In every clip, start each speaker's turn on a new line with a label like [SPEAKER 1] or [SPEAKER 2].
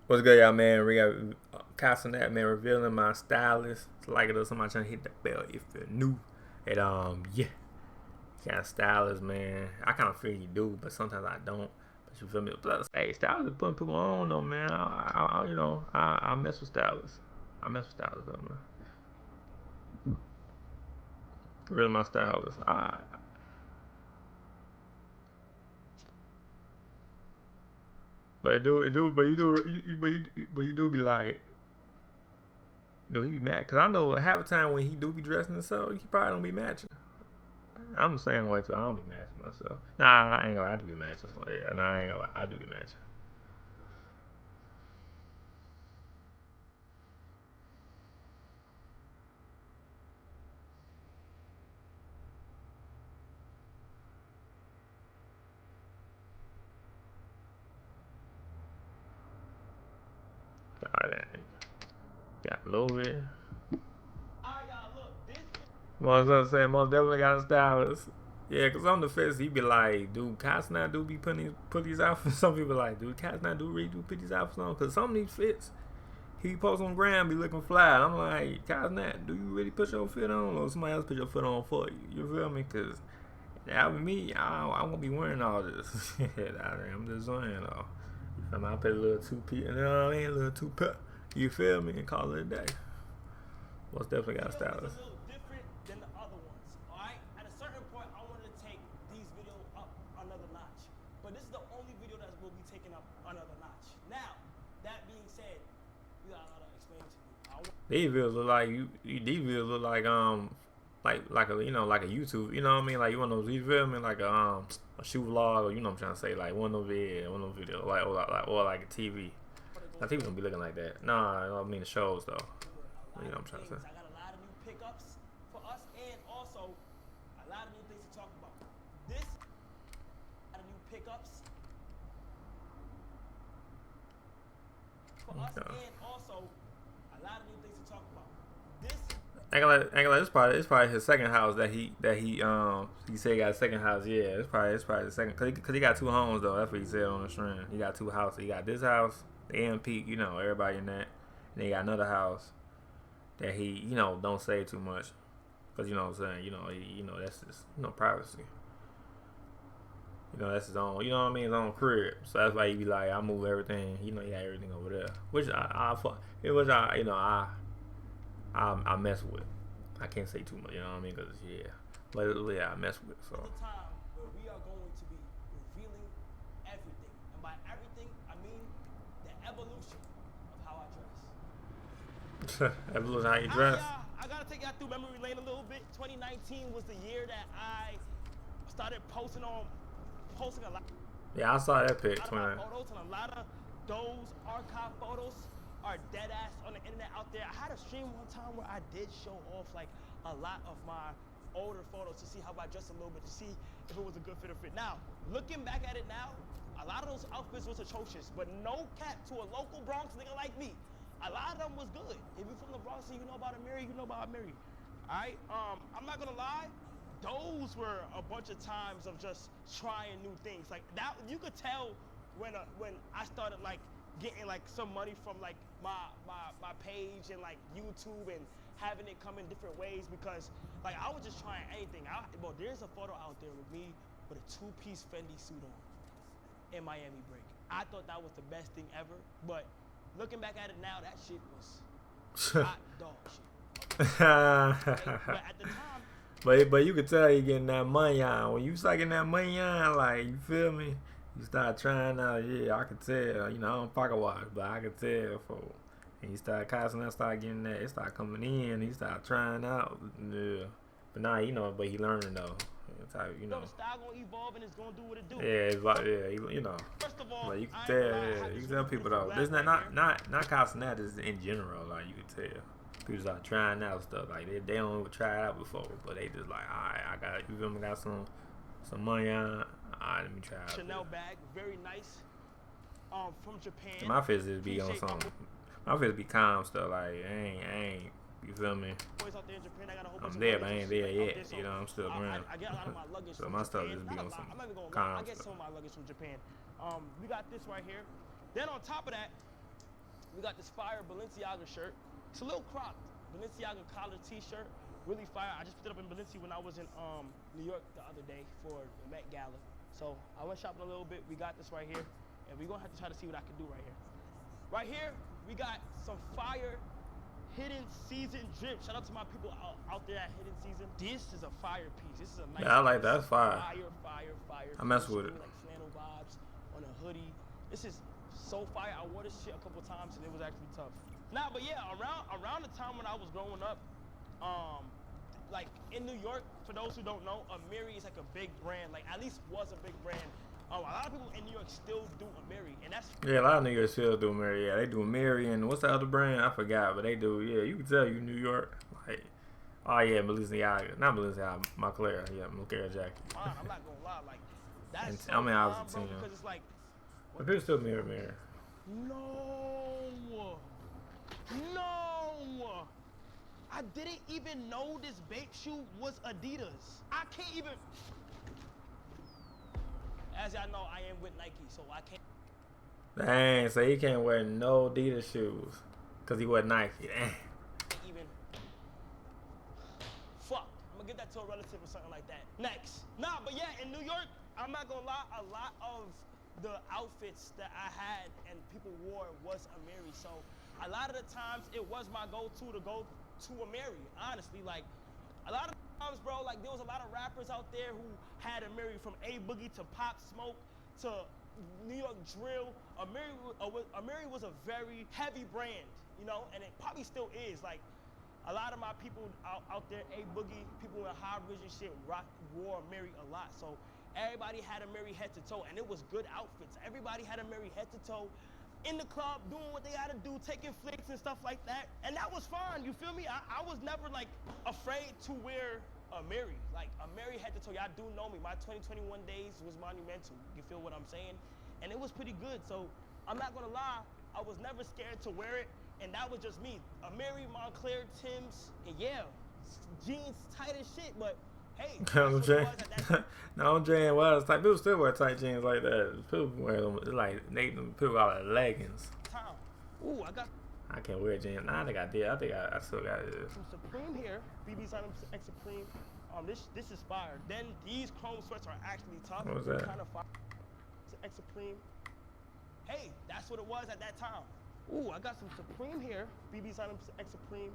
[SPEAKER 1] What's good, y'all, man? We got Casanat, man, revealing my stylist. Like it or somebody trying to hit the bell if you're new. And yeah, got a stylist, man. I kind of feel you do, but sometimes I don't. But you feel me? Plus, hey, stylist is putting people on, though, man. I mess with stylists. I mess with stylists, though, man. Really, my stylist. But you do be like, do he be mad? Cause I know half the time when he do be dressing himself, he probably don't be matching. I'm the same way too. I don't be matching myself. Nah, I ain't gonna. I do be matching. Yeah, nah, I ain't gonna. I do be matching. Got a little bit. Most I'm saying, most definitely got a stylist. Yeah, cause on the fence, he be like, dude, Casanat do be put these outfits. Some people like, dude, Casanat do really do put these outfits on, cause some of these fits he posts on gram be looking fly. I'm like, Casanat, do you really put your fit on, or somebody else put your foot on for you? You feel me? Cause that with me, I won't be wearing all this. I'm just saying, though. I might put a little 2P, you know what I mean? A little 2P. You feel me? And call it a day. Most definitely got a stylist. These videos look like these videos look like a like a YouTube, you know what I mean? Like you want those, you feel me? Like a shoe vlog, or you know what I'm trying to say, like one of those videos, or like a TV. I think we gonna be looking like that. Nah, I don't mean the shows though. You know what I'm trying to say.
[SPEAKER 2] I got a lot of new pickups for us, and also a lot of new things to talk about. This, a lot of new pickups for us, and also a lot of new things to talk about. This.
[SPEAKER 1] It's probably his second house that he said he got a second house. Yeah, it's probably the second, cause he got two homes though. That's what he said on the stream. He got two houses. He got this house, the AMP, you know, everybody in that, and then he got another house that he don't say too much, cause you know what I'm saying. That's just privacy. That's his own. You know what I mean? His own crib. So that's why he be like, I move everything. He got everything over there, which I mess with. I can't say too much, you know what I mean? Because, yeah. But, yeah, I mess with, so.
[SPEAKER 2] There's a time where we are going to be revealing everything. And by everything, I mean the evolution of how I dress.
[SPEAKER 1] Evolution how you dress?
[SPEAKER 2] I got to take y'all through memory lane a little bit. 2019 was the year that I started posting a lot.
[SPEAKER 1] Yeah, I saw that pic.
[SPEAKER 2] A lot of photos, and a lot of those archive photos are dead ass on the internet out there. I had a stream one time where I did show off like a lot of my older photos to see how I dressed a little bit, to see if it was a good fit or fit. Now, looking back at it now, a lot of those outfits was atrocious, but no cap to a local Bronx nigga like me. A lot of them was good. If you're from the Bronx and you know about Amiri, you know about Amiri. Alright, I'm not gonna lie, those were a bunch of times of just trying new things. Like that, you could tell when I started like getting like some money from like my page and like YouTube and having it come in different ways, because like I was just trying anything. But there's a photo out there with me with a 2-piece Fendi suit on in Miami break. I thought that was the best thing ever, but looking back at it now, that shit was hot dog shit. But at the time,
[SPEAKER 1] but you could tell you getting that money on. When you start getting that money on, like, you feel me? You start trying out, yeah, I could tell. I don't pocket watch, but I could tell. And he started casting, I started getting that. It started coming in. He started trying out. Yeah. But now, but he learning though.
[SPEAKER 2] The style gonna evolve and it's gonna do what it do.
[SPEAKER 1] Yeah, it's like,
[SPEAKER 2] First of all,
[SPEAKER 1] like you can tell. You can tell people though. This not casting that. Is in general. Like you can tell. People start trying out stuff. Like they don't even try it out before, but they just like, alright, I got some money on. Alright, let me try it.
[SPEAKER 2] Chanel bag, very nice. From Japan.
[SPEAKER 1] My face is be on something. My face be calm stuff. Like I ain't. You feel me? I'm there, but I ain't there yet. I'm still around.
[SPEAKER 2] I get a lot of my luggage.
[SPEAKER 1] So my stuff just be on some calm stuff.
[SPEAKER 2] I get some of my luggage from Japan. We got this right here. Then on top of that, we got this fire Balenciaga shirt. It's a little cropped. Balenciaga collar t-shirt. Really fire. I just picked it up in Balenciaga when I was in New York the other day for the Met Gala. So I went shopping a little bit. We got this right here. And we're gonna have to try to see what I can do right here. Right here, we got some fire hidden season drip. Shout out to my people out there at Hidden Season. This is a fire piece. This is a nice
[SPEAKER 1] Yeah, I like that. That's fire.
[SPEAKER 2] Fire.
[SPEAKER 1] I mess with it.
[SPEAKER 2] Like flannel vibes on a hoodie. This is so fire. I wore this shit a couple times and it was actually tough. Nah, but yeah, around the time when I was growing up, like in New York, for those who don't know, Amiri is like a big brand. Like at least was a big brand. A lot of people in New York still do Amiri, and that's
[SPEAKER 1] yeah. A lot of New York still do Amiri. Yeah, they do Amiri and what's the other brand? I forgot, but they do. Yeah, you can tell you New York. Like, oh yeah, Balenciaga, not Balenciaga, Moncler. Yeah, Moncler jacket.
[SPEAKER 2] Fine, I'm not gonna lie, like that's. So
[SPEAKER 1] I mean, I was a teen.
[SPEAKER 2] because it's like.
[SPEAKER 1] But people still mirror.
[SPEAKER 2] No. I didn't even know this babe shoe was Adidas. I can't even. As y'all know, I am with Nike, so I can't.
[SPEAKER 1] Dang, so he can't wear no Adidas shoes because he wear Nike. Dang.
[SPEAKER 2] Even. Fuck. I'm gonna give that to a relative or something like that. Next. Nah, but yeah, in New York, I'm not gonna lie, a lot of the outfits that I had and people wore was Amiri. So a lot of the times it was my go-to to go to Amiri, honestly. Like a lot of times, bro, like there was a lot of rappers out there who had Amiri, from A Boogie to Pop Smoke to New York Drill. Amiri was a very heavy brand, you know, and it probably still is. Like a lot of my people out there, A Boogie, people in high vision shit, wore Amiri a lot. So everybody had Amiri head to toe, and it was good outfits. Everybody had Amiri head to toe in the club, doing what they had to do, taking flicks and stuff like that. And that was fine, you feel me? I was never like afraid to wear Amiri. Like Amiri head to toe, y'all do know me. My 2021 days was monumental. You feel what I'm saying? And it was pretty good. So I'm not gonna lie, I was never scared to wear it. And that was just me. Amiri, Moncler, Tim's, and yeah, jeans tight as shit, but hey,
[SPEAKER 1] no, Jane was tight. People still wear tight jeans like that. People wear them like people call it leggings.
[SPEAKER 2] Ooh,
[SPEAKER 1] I can't wear jeans. Nah, I think I did. I think I still got it.
[SPEAKER 2] Some Supreme here. BB's on X Supreme. This is fire. Then these chrome sweats are actually tough.
[SPEAKER 1] What was that?
[SPEAKER 2] Kind of fire. X Supreme. Hey, that's what it was at that time. Ooh, I got some Supreme here. BB's on X Supreme.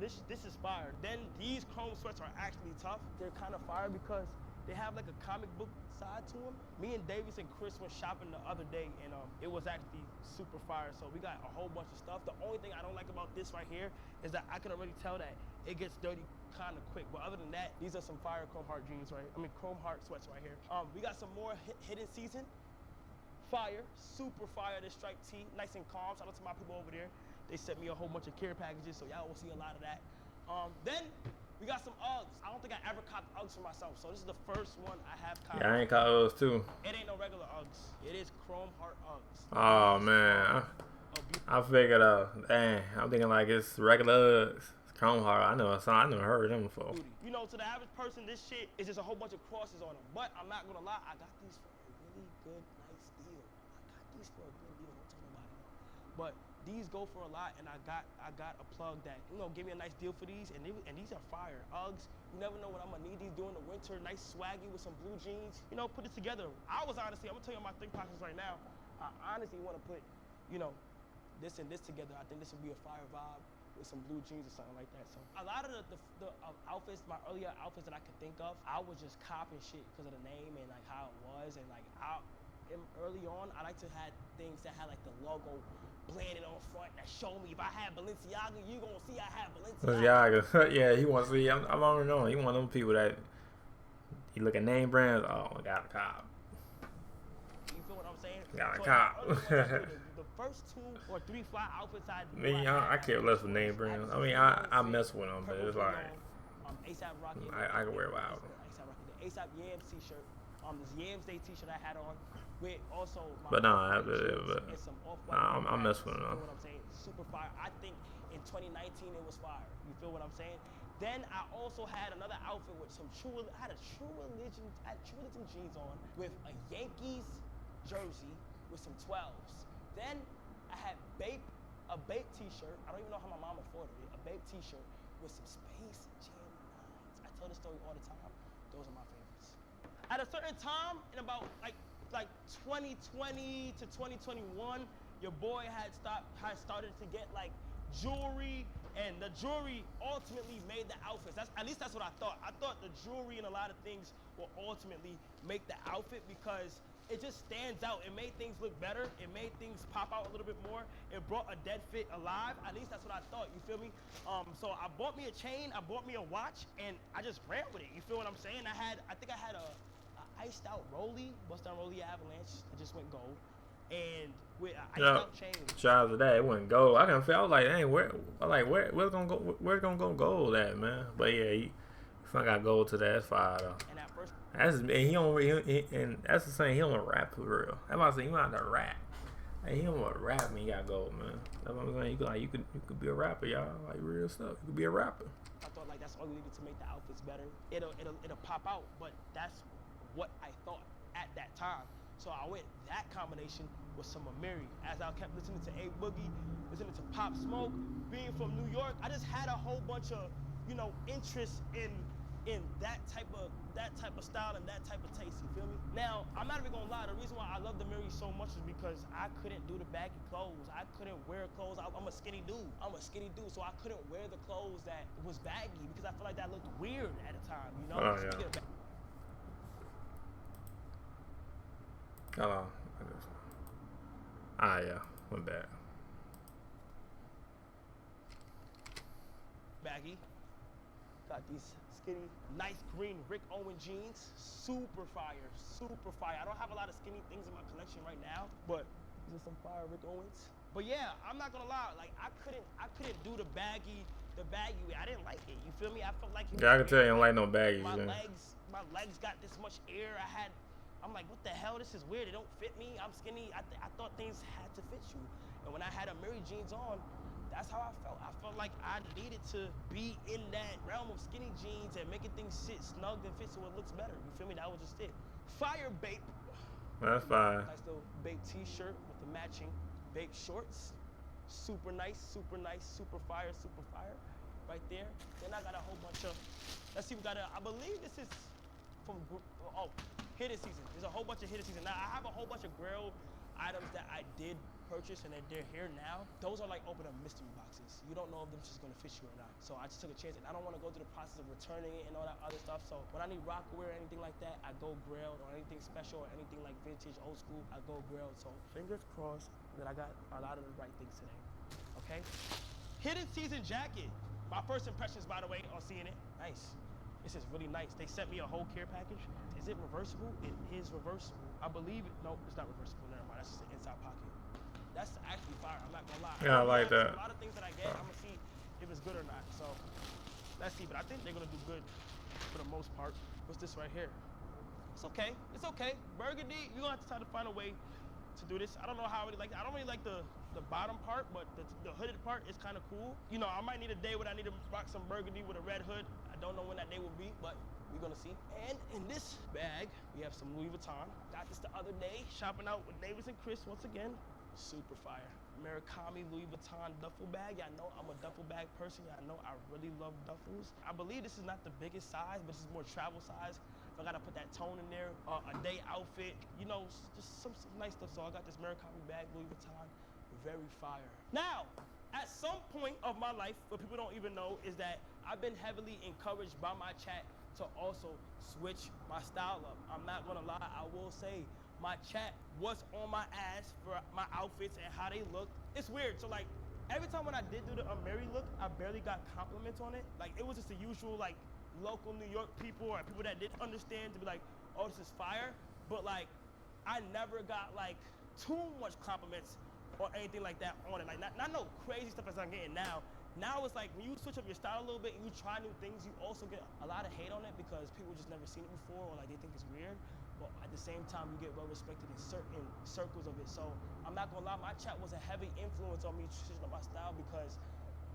[SPEAKER 2] This is fire. Then these chrome sweats are actually tough. They're kind of fire because they have like a comic book side to them. Me and Davis and Chris went shopping the other day, and it was actually super fire. So we got a whole bunch of stuff. The only thing I don't like about this right here is that I can already tell that it gets dirty kind of quick. But other than that, these are some fire Chrome Heart jeans, right? I mean, Chrome Heart sweats right here. We got some more Hidden Season. Fire, super fire, this striped tee, nice and calm. Shout out to my people over there. They sent me a whole bunch of care packages, so y'all will see a lot of that. Then we got some Uggs. I don't think I ever copped Uggs for myself, so this is the first one I have copped.
[SPEAKER 1] Yeah, I ain't caught Uggs too.
[SPEAKER 2] It ain't no regular Uggs. It is Chrome Heart Uggs.
[SPEAKER 1] Oh man, I figured out. Dang, I'm thinking like it's regular Uggs. It's Chrome Heart. I never heard of them before.
[SPEAKER 2] You know, to the average person, this shit is just a whole bunch of crosses on them. But I'm not gonna lie, I got these for a really good, nice deal. I got these for a good deal. Don't tell nobody. But these go for a lot, and I got a plug that, you know, give me a nice deal for these, and these are fire. Uggs, you never know when I'm gonna need these during the winter. Nice swaggy with some blue jeans. You know, put it together. I was honestly, I'm gonna tell you my think process right now. I honestly want to put, you know, this and this together. I think this would be a fire vibe with some blue jeans or something like that. So a lot of the outfits, my earlier outfits that I could think of, I was just copying shit because of the name and like how it was, and like early on, I like to have things that had like the logo blended on front that show me if I had Balenciaga, you gonna see I have Balenciaga.
[SPEAKER 1] Yeah, he wants to see. I'm already knowing. He one of them people that he look at name brands. Oh, I got a cop.
[SPEAKER 2] You feel what I'm saying?
[SPEAKER 1] Got a
[SPEAKER 2] so
[SPEAKER 1] cop.
[SPEAKER 2] The first 2 or 3 fly outfits I
[SPEAKER 1] care less with name brands. I mean, I mess with them, but it's like
[SPEAKER 2] ASAP Rocky.
[SPEAKER 1] I can wear wild.
[SPEAKER 2] ASAP Rocky, the ASAP Yams t-shirt. This Yams Day t-shirt I had on with also my
[SPEAKER 1] but no,
[SPEAKER 2] and some off-white.
[SPEAKER 1] I mess with them.
[SPEAKER 2] You feel what I'm saying? Super fire. I think in 2019 it was fire. You feel what I'm saying? Then I also had another outfit with some I had True Religion jeans on with a Yankees jersey with some 12s. Then I had a a BAPE t-shirt. I don't even know how my mom afforded it. A BAPE t-shirt with some Space Jam 9s. I tell this story all the time. Those are my favorites. At a certain time, in about like 2020 to 2021, your boy had started to get like jewelry, and the jewelry ultimately made the outfits. At least that's what I thought. I thought the jewelry and a lot of things will ultimately make the outfit because it just stands out. It made things look better. It made things pop out a little bit more. It brought a dead fit alive. At least that's what I thought, you feel me? So I bought me a chain, I bought me a watch, and I just ran with it. You feel what I'm saying? I think I had a iced out Rollie, bust down Rollie Avalanche. It just went gold. And with an iced out chain.
[SPEAKER 1] Shout out to that. It went gold. I can feel. I was like, dang, where's gonna go? Where's gonna go gold at, man? But yeah, if I got gold to that, that's fire though.
[SPEAKER 2] And at first,
[SPEAKER 1] and that's the same. He don't rap for real. I'm about to say, you don't have to rap. Hey, he don't want to rap when you got gold, man. That's what I'm saying. You could be a rapper, y'all. Like real stuff. You could be a rapper.
[SPEAKER 2] I thought like that's all you needed to make the outfits better. It'll pop out, but that's what I thought at that time. So I went that combination with some Amiri. As I kept listening to A Boogie, listening to Pop Smoke, being from New York, I just had a whole bunch of, interest in that type of style and that type of taste. You feel me? Now, I'm not even gonna lie. The reason why I love the Amiri so much is because I couldn't do the baggy clothes. I couldn't wear clothes. I'm a skinny dude. So I couldn't wear the clothes that was baggy because I feel like that looked weird at the time.
[SPEAKER 1] Oh yeah. Hold on. Yeah, went back.
[SPEAKER 2] Baggy. Got these skinny, nice green Rick Owen jeans. Super fire, super fire. I don't have a lot of skinny things in my collection right now, but these are some fire Rick Owens. But yeah, I'm not gonna lie. Like I couldn't do the baggy way. I didn't like it. You feel me? I felt like
[SPEAKER 1] I can tell you don't like no baggies.
[SPEAKER 2] My legs got this much air. I'm like, what the hell? This is weird. It don't fit me. I'm skinny. I thought things had to fit you. And when I had Amiri jeans on, that's how I felt. I felt like I needed to be in that realm of skinny jeans and making things sit snug and fit so it looks better. You feel me? That was just it. Fire BAPE.
[SPEAKER 1] That's fine.
[SPEAKER 2] Nice little BAPE t-shirt with the matching BAPE shorts. Super nice, super nice, super fire, super fire. Right there. Then I got a whole bunch of, let's see, I believe this is from, hidden season. There's a whole bunch of hidden season. Now, I have a whole bunch of Grail items that I did purchase and they're here now. Those are like open up mystery boxes. You don't know if they're just gonna fit you or not. So I just took a chance and I don't wanna go through the process of returning it and all that other stuff. So when I need rock wear or anything like that, I go Grail, or anything special or anything like vintage, old school, I go Grail. So fingers crossed that I got a lot of the right things today, okay? Hidden season jacket. My first impressions, by the way, on seeing it, nice. This is really nice. They sent me a whole care package. Is it reversible? It is reversible. I believe it. No, it's not reversible. Never mind. That's just an inside pocket. That's actually fire. I'm not gonna lie.
[SPEAKER 1] Yeah, I like that.
[SPEAKER 2] A lot of things that I get, I'm gonna see if it's good or not. So let's see. But I think they're gonna do good for the most part. What's this right here? It's okay. It's okay. Burgundy. You're gonna have to try to find a way to do this. I don't know how I really like it. I don't really like the bottom part, but the hooded part is kind of cool. I might need a day when I need to rock some burgundy with a red hood. I don't know when that day will be, but we're gonna see. And in this bag, we have some Louis Vuitton. Got this the other day, shopping out with Davis and Chris once again. Super fire. Murakami Louis Vuitton duffel bag. Y'all know I'm a duffel bag person. Y'all know I really love duffels. I believe this is not the biggest size, but this is more travel size. So I gotta put that tone in there. A day outfit, just some nice stuff. So I got this Murakami bag, Louis Vuitton. Very fire. Now, at some point of my life, what people don't even know is that I've been heavily encouraged by my chat to also switch my style up. I'm not gonna lie, I will say my chat was on my ass for my outfits and how they look. It's weird, so like, every time when I did do the Amiri look, I barely got compliments on it. Like, it was just the usual, like, local New York people or people that didn't understand to be like, oh, this is fire. But like, I never got like too much compliments or anything like that on it. Like, not no crazy stuff as I'm getting now. Now it's like, when you switch up your style a little bit and you try new things, you also get a lot of hate on it because people just never seen it before or like they think it's weird. But at the same time, you get well respected in certain circles of it. So I'm not gonna lie, my chat was a heavy influence on me switching up my style because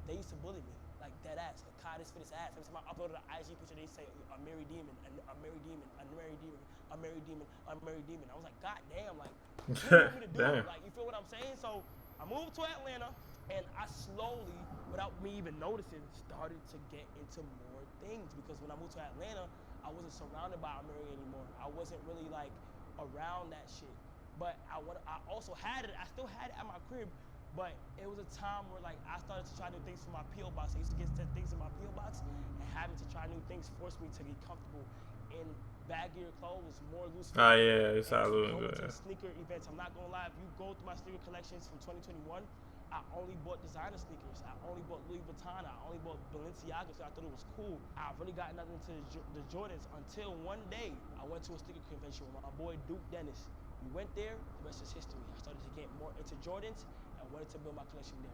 [SPEAKER 2] they used to bully me. Like, dead ass. Like, Kai, this fit his ass. Every time I uploaded an IG picture, they say, I'm Mary Demon, I'm Mary Demon, I'm Mary Demon, I'm Mary Demon, I'm Mary Demon. I was like, God damn, like, what do you want me to do? Like, you feel what I'm saying? So I moved to Atlanta. And I slowly, without me even noticing, started to get into more things, because when I moved to Atlanta, I wasn't surrounded by Amiri anymore. I wasn't really like around that shit. But I also had it, I still had it at my crib, but it was a time where like I started to try new things for my P.O. box. I used to get things in my P.O. box, and having to try new things forced me to get comfortable in baggier clothes, more loose.
[SPEAKER 1] Oh yeah, it's all
[SPEAKER 2] going
[SPEAKER 1] good.
[SPEAKER 2] to sneaker events. I'm not gonna lie, if you go through my sneaker collections from 2021, I only bought designer sneakers. I only bought Louis Vuitton. I only bought Balenciaga because I thought it was cool. I really got nothing into the Jordans until one day I went to a sneaker convention with my boy Duke Dennis. We went there, the rest is history. I started to get more into Jordans and wanted to build my collection there.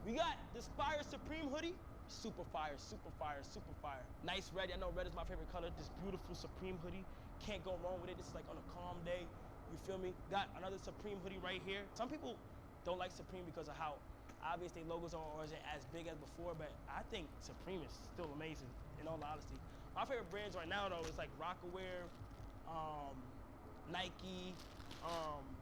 [SPEAKER 2] We got this Fire Supreme hoodie. Super fire, super fire, super fire. Nice red. I know red is my favorite color. This beautiful Supreme hoodie. Can't go wrong with it. This is like on a calm day. You feel me? Got another Supreme hoodie right here. Some people don't like Supreme because of how obvious their logos are, or isn't as big as before, but I think Supreme is still amazing, in all honesty. My favorite brands right now though is like Rocawear, Nike,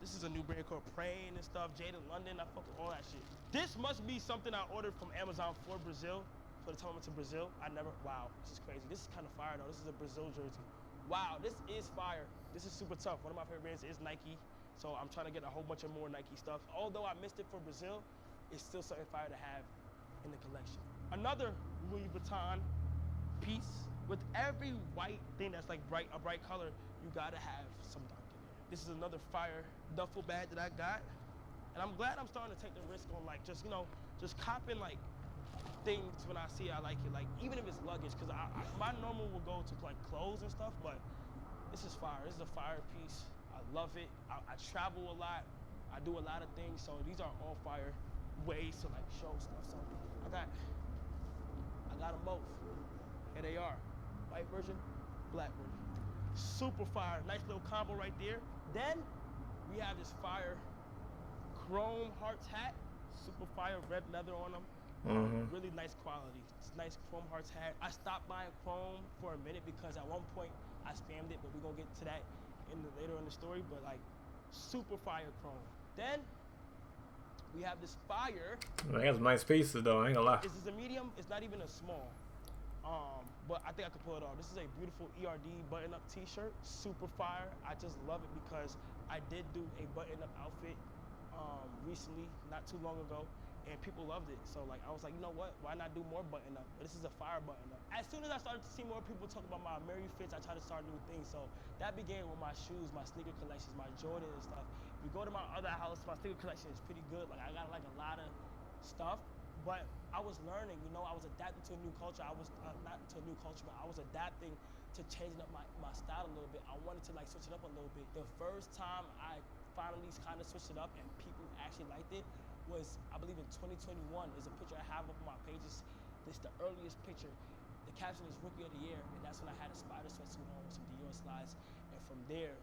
[SPEAKER 2] this is a new brand called Praying and stuff, Jade in London, I fuck with all that shit. This must be something I ordered from Amazon for Brazil, for the time I went to Brazil. Wow, this is crazy. This is kind of fire though, this is a Brazil jersey. Wow, this is fire. This is super tough. One of my favorite brands is Nike. So I'm trying to get a whole bunch of more Nike stuff. Although I missed it for Brazil, it's still something fire to have in the collection. Another Louis Vuitton piece. With every white thing that's like a bright color, you gotta have some dark in there. This is another fire duffel bag that I got. And I'm glad I'm starting to take the risk on like just, you know, just copping like things when I see I like it. Like even if it's luggage, cause my normal will go to like clothes and stuff, but this is fire. This is a fire piece. I love it. I travel a lot. I do a lot of things, so these are all fire ways to like show stuff. So I got them both. Here they are. White version, black version. Super fire. Nice little combo right there. Then we have this fire chrome hearts hat. Super fire, red leather on them. Really nice quality. It's nice chrome hearts hat. I stopped buying chrome for a minute because at one point I spammed it, but we're gonna get to that later in the story, but like super fire chrome. Then we have this fire.
[SPEAKER 1] I got some nice pieces though, I ain't gonna lie.
[SPEAKER 2] This is a medium, it's not even a small. But I think I could pull it off. This is a beautiful ERD button-up t-shirt, super fire. I just love it because I did do a button-up outfit recently, not too long ago, and people loved it. So like I was like, you know what? Why not do more button-up? But this is a fire button-up. As soon as I started to see more people talk about my Amiri fits, I tried to start new things. So that began with my shoes, my sneaker collections, my Jordan and stuff. If you go to my other house, my sneaker collection is pretty good. Like I got like a lot of stuff, but I was learning, you know, I was adapting to a new culture. I was not to a new culture, but I was adapting to changing up my style a little bit. I wanted to like switch it up a little bit. The first time I finally kind of switched it up and people actually liked it was, I believe in 2021. There's a picture I have up on my pages. This is the earliest picture. The caption is Rookie of the Year, and that's when I had a spider sweatsuit on with some Dior slides. And from there,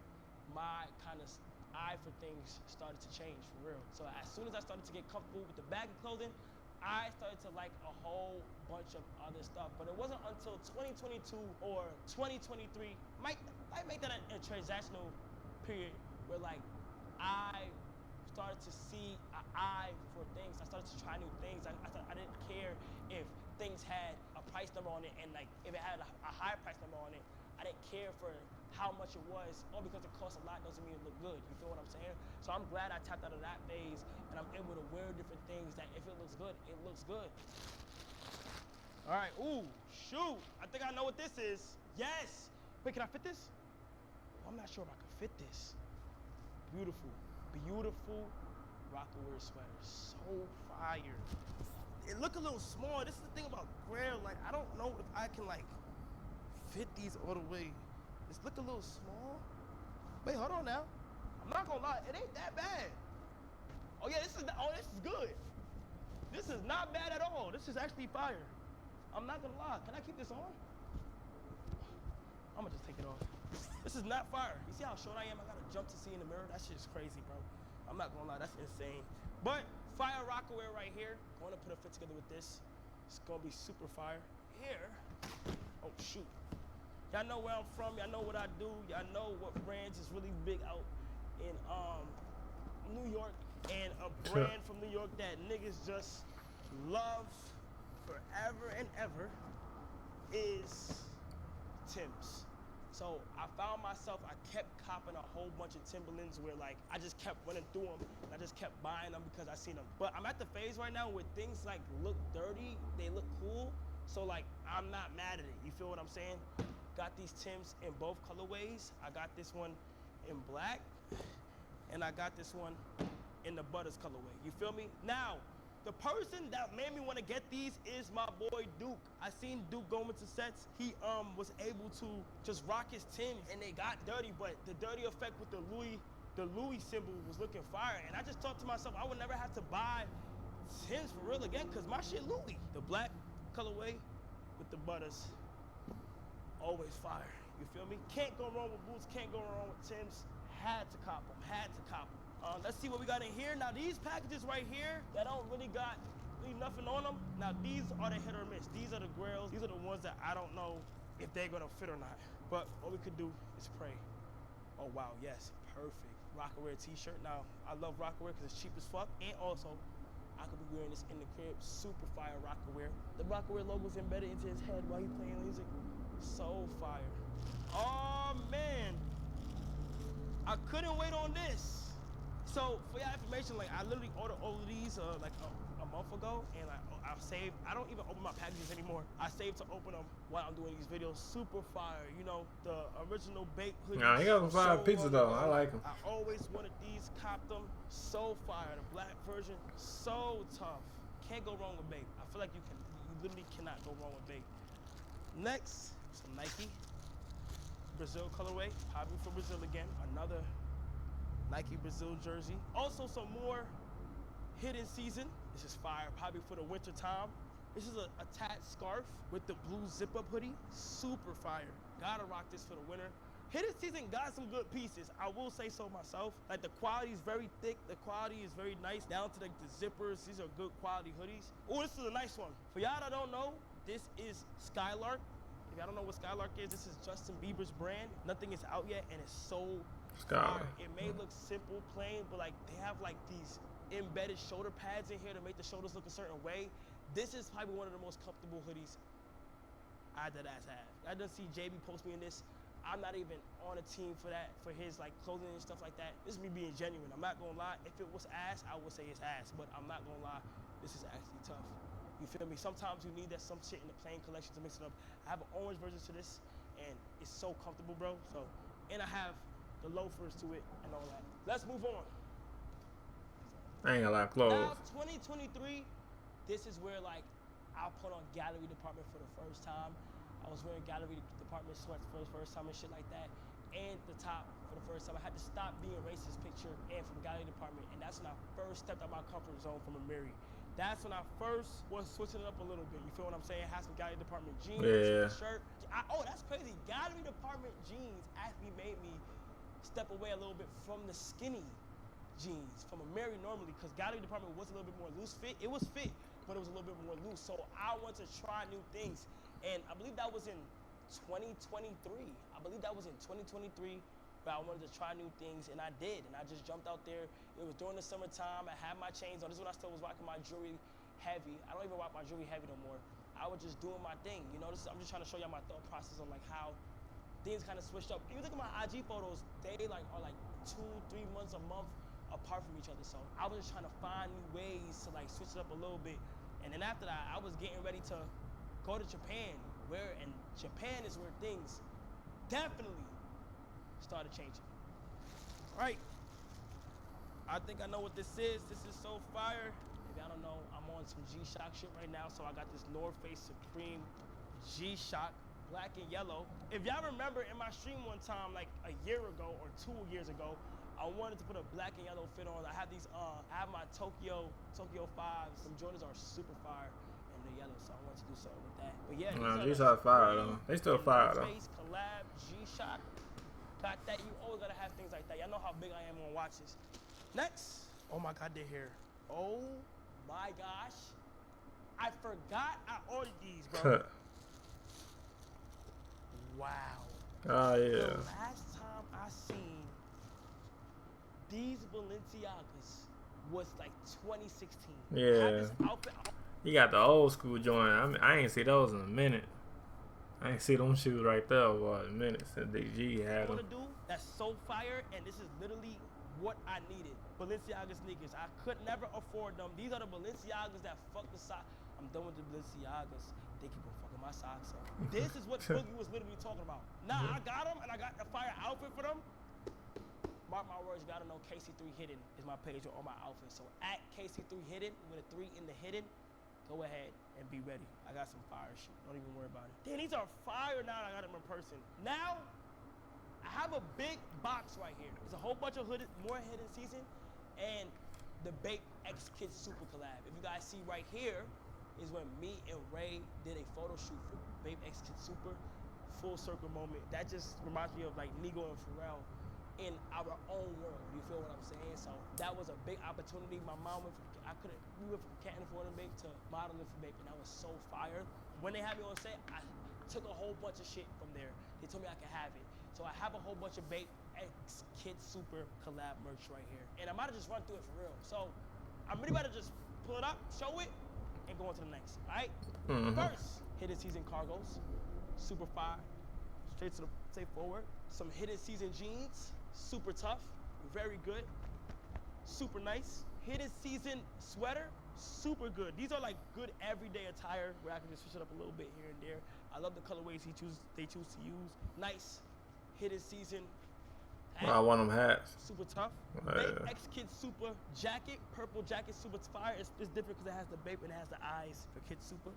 [SPEAKER 2] my kind of eye for things started to change for real. So as soon as I started to get comfortable with the baggy clothing, I started to like a whole bunch of other stuff. But it wasn't until 2022 or 2023, might make that a transactional period where like I started to see an eye for things. I started to try new things. I didn't care if things had a price number on it, and like if it had a high price number on it, I didn't care for how much it was. All because it costs a lot doesn't mean it look good. You feel what I'm saying? So I'm glad I tapped out of that phase, and I'm able to wear different things that if it looks good, it looks good. All right, ooh, shoot. I think I know what this is. Yes. Wait, can I fit this? I'm not sure if I can fit this. Beautiful, beautiful Rocawear sweater. So fire. It look a little small. This is the thing about Grail. Like, I don't know if I can like fit these all the way. This look a little small. Wait, hold on now. I'm not gonna lie, it ain't that bad. Oh yeah, this is good. This is not bad at all. This is actually fire. I'm not gonna lie. Can I keep this on? I'm gonna just take it off. This is not fire. You see how short I am? I gotta jump to see in the mirror. That shit is crazy, bro. I'm not gonna lie, that's insane. But fire Rocawear right here. Going to put a fit together with this. It's gonna be super fire. Here, oh shoot. Y'all know where I'm from, y'all know what I do, y'all know what brands is really big out in New York, and a brand from New York that niggas just love forever and ever is Tim's. So I found myself, I kept copping a whole bunch of Timberlands where like, I just kept running through them and I just kept buying them because I seen them. But I'm at the phase right now where things like look dirty, they look cool. So like, I'm not mad at it. You feel what I'm saying? Got these Timbs in both colorways. I got this one in black and I got this one in the Butters colorway. You feel me? Now, the person that made me want to get these is my boy Duke. I seen Duke go into sets. He was able to just rock his Timbs and they got dirty, but the dirty effect with the Louis symbol was looking fire. And I just thought to myself, I would never have to buy Timbs for real again, cause my shit Louis. The black colorway with the Butters, always fire. You feel me? Can't go wrong with boots, can't go wrong with Timbs. Had to cop them, had to cop them. Let's see what we got in here. Now these packages right here that don't really got nothing on them. Now these are the hit or miss. These are the grails. These are the ones that I don't know if they're gonna fit or not. But what we could do is pray. Oh wow, yes, perfect. Rockaware t-shirt. Now I love Rockaware because it's cheap as fuck. And also, I could be wearing this in the crib. Super fire Rockaware. The Rockaware logo's embedded into his head while he's playing music. So fire. Oh man, I couldn't wait on this. So for your information, like I literally ordered all of these like a month ago, and I've saved. I don't even open my packages anymore. I saved to open them while I'm doing these videos. Super fire, you know, the original baked hoodies.
[SPEAKER 1] Nah, he got some fire pizza though. I like them.
[SPEAKER 2] I always wanted these, copped them. So fire. The black version, so tough. Can't go wrong with baked. I feel like you literally cannot go wrong with baked. Next, some Nike Brazil colorway, probably for Brazil again. Another Nike Brazil jersey. Also some more hidden season. This is fire, probably for the winter time. This is a attached scarf with the blue zip-up hoodie. Super fire. Gotta rock this for the winter. Hidden season got some good pieces. I will say so myself. Like the quality is very thick. The quality is very nice. Down to like the zippers. These are good quality hoodies. Oh, this is a nice one. For y'all that don't know, this is Skylark. If y'all don't know what Skylark is, this is Justin Bieber's brand. Nothing is out yet, and it's so fire. It may look simple, plain, but like they have like these embedded shoulder pads in here to make the shoulders look a certain way. This is probably one of the most comfortable hoodies I deadass have. I done see JB post me in this. I'm not even on a team for that, for his like clothing and stuff like that. This is me being genuine. I'm not gonna lie. If it was ass, I would say it's ass, but I'm not gonna lie. This is actually tough. You feel me? Sometimes you need that some shit in the plain collection to mix it up. I have an orange version to this, and it's so comfortable, bro. So, and I have the loafers to it and all that. Let's move on.
[SPEAKER 1] I ain't got a lot of clothes.
[SPEAKER 2] Now, 2023, this is where like I'll put on gallery department for the first time. I was wearing gallery department sweats for the first time and shit like that. And the top for the first time. I had to stop being racist picture and from gallery department. And that's when I first stepped out my comfort zone from a Mary. That's when I first was switching it up a little bit. You feel what I'm saying? Had some gallery department jeans, shirt. Oh, that's crazy. Gallery department jeans actually made me step away a little bit from the skinny jeans from a Mary normally, because gallery department was a little bit more loose fit. It was fit, but it was a little bit more loose. So I wanted to try new things. And I believe that was in 2023. I believe that was in 2023. But I wanted to try new things, and I did. And I just jumped out there. It was during the summertime. I had my chains on. This is when I still was rocking my jewelry heavy. I don't even rock my jewelry heavy no more. I was just doing my thing. You know, I'm just trying to show y'all my thought process on like how things kind of switched up. If you look at my IG photos, they like are like 2-3 months a month apart from each other. So I was just trying to find new ways to like switch it up a little bit. And then after that, I was getting ready to go to Japan, and Japan is where things definitely started changing. All right, I think I know what this is. This is so fire. If y'all don't know, I'm on some G-Shock shit right now. So I got this North Face Supreme G-Shock, black and yellow. If y'all remember in my stream one time, like a year ago or 2 years ago, I wanted to put a black and yellow fit on. I have these, I have my Tokyo 5s. Some Jordans are super fire and they're yellow, so I wanted to do something with that. But yeah,
[SPEAKER 1] G-Shock fire though. They still fire though.
[SPEAKER 2] North Face collab, G-Shock. Got that. You always gotta have things like that. Y'all know how big I am on watches. Next, oh my God, they're here. Oh my gosh, I forgot I ordered these, bro. Wow.
[SPEAKER 1] Oh yeah.
[SPEAKER 2] The last time I seen These Balenciagas was like 2016. I
[SPEAKER 1] Yeah.
[SPEAKER 2] had this outfit.
[SPEAKER 1] You got the old school joint. I mean, I ain't see those in a minute. I ain't see them shoes right there for a minute since DG had them.
[SPEAKER 2] What I do? That's so fire, and this is literally what I needed. Balenciaga sneakers. I could never afford them. These are the Balenciagas that fuck the sock. I'm done with the Balenciagas. They keep on fucking my socks up. This is what Boogie was literally talking about. Nah, I got them, and I got the fire outfit for them. Mark my words, you gotta know KC3 Hidden is my page on my outfit. So at KC3 Hidden with a 3 in the hidden, go ahead and be ready. I got some fire shit. Don't even worry about it. Damn, these are fire now that I got them in person. Now, I have a big box right here. There's a whole bunch of more hidden season and the Bape X Kids Super collab. If you guys see right here is when me and Ray did a photo shoot for Bape X Kids Super. Full circle moment. That just reminds me of like Nigo and Pharrell in our own world. You feel what I'm saying? So that was a big opportunity. My mom went from, we went from Canton for Bape to modeling for Bape, and that was so fire. When they had me on set, I took a whole bunch of shit from there. They told me I could have it. So I have a whole bunch of Bape X Kids Super collab merch right here. And I might have just run through it for real. So I'm really about to just pull it up, show it, and go on to the next, all right? First, hidden season cargos, super fire, straight forward. Some hidden season jeans, super tough, very good, super nice. Hidden season sweater, super good. These are like good everyday attire where I can just switch it up a little bit here and there. I love the colorways they choose to use. Nice hidden season hat.
[SPEAKER 1] I want them hats.
[SPEAKER 2] Super tough. Bape X Kids Super jacket, purple jacket, super fire. It's different because it has the Bape and it has the eyes for Kids Super.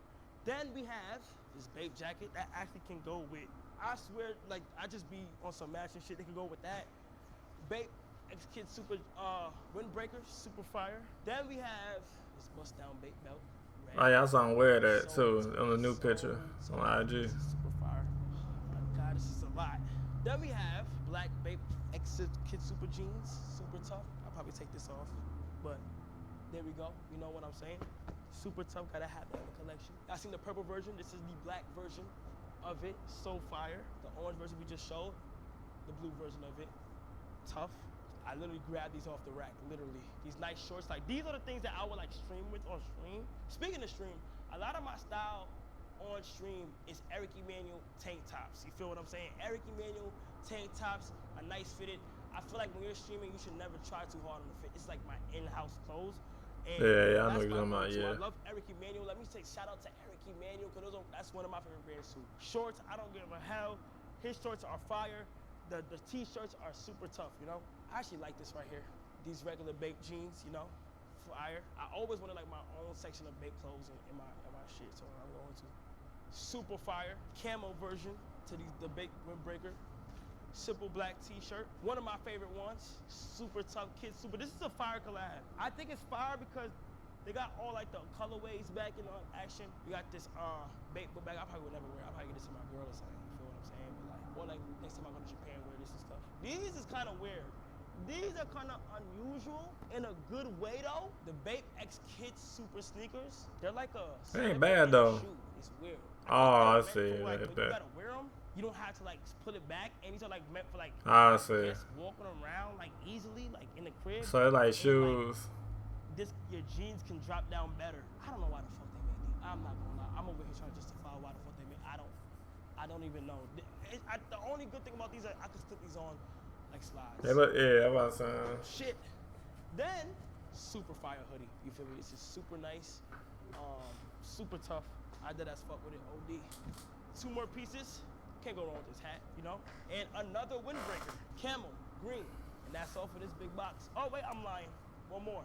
[SPEAKER 2] Then we have this Bape jacket that actually can go with, I swear, like I just be on some matching shit. They can go with that. Bape X Kids Super windbreaker, super fire. Then we have this bust down Bape belt. Red.
[SPEAKER 1] Oh yeah, I saw him wear that too on the new picture on IG.
[SPEAKER 2] Super fire. Oh my God, this is a lot. Then we have black Bape X Kids Super jeans, super tough. I'll probably take this off, but there we go. You know what I'm saying? Super tough, gotta have that in the collection. I seen the purple version. This is the black version of it. So fire. The orange version we just showed. The blue version of it. Tough. I literally grabbed these off the rack, literally. These nice shorts, like these are the things that I would like stream with on stream. Speaking of stream, a lot of my style on stream is Eric Emanuel tank tops. You feel what I'm saying? Eric Emanuel tank tops, a nice fitted. I feel like when you're streaming, you should never try too hard on the fit. It's like my in-house clothes. And
[SPEAKER 1] yeah, I know you're talking about,
[SPEAKER 2] I love Eric Emanuel. Let me say shout out to Eric Emanuel because that's one of my favorite brands too. Shorts, I don't give a hell. His shorts are fire. The t-shirts are super tough, you know? I actually like this right here. These regular Bape jeans, you know? Fire. I always wanted like my own section of Bape clothes in my shit, so I'm going to. Super fire. Camo version to the Bape windbreaker. Simple black t-shirt. One of my favorite ones. Super tough Kids Super. This is a fire collab. I think it's fire because they got all like the colorways back in action. We got this Bape book bag. I probably would never wear. I'll probably get this to my girl or something. You feel what I'm saying? But like, or like next time I go to Japan, wear this and stuff. These is kind of weird. These are kind of unusual in a good way though. The Bape X Kids Super sneakers. They're like a.
[SPEAKER 1] They ain't bad though.
[SPEAKER 2] Shoe. It's weird.
[SPEAKER 1] Oh, I see.
[SPEAKER 2] Like, when you gotta wear them, you don't have to like put it back, and these are like meant for like.
[SPEAKER 1] I see.
[SPEAKER 2] Just walking around like easily, like in the crib.
[SPEAKER 1] So it's like shoes.
[SPEAKER 2] Like, your jeans can drop down better. I don't know why the fuck they made these. I'm not gonna lie. I'm over here trying to justify why the fuck they made. I don't even know. The only good thing about these is I can slip these on like slides.
[SPEAKER 1] They look, yeah, I'm about to say.
[SPEAKER 2] Shit. Then super fire hoodie. You feel me? It's just super nice, super tough. I did as fuck with it. OD. 2 more pieces. Can't go wrong with this hat, you know? And another windbreaker. Camel, green. And that's all for this big box. Oh, wait, I'm lying. One more.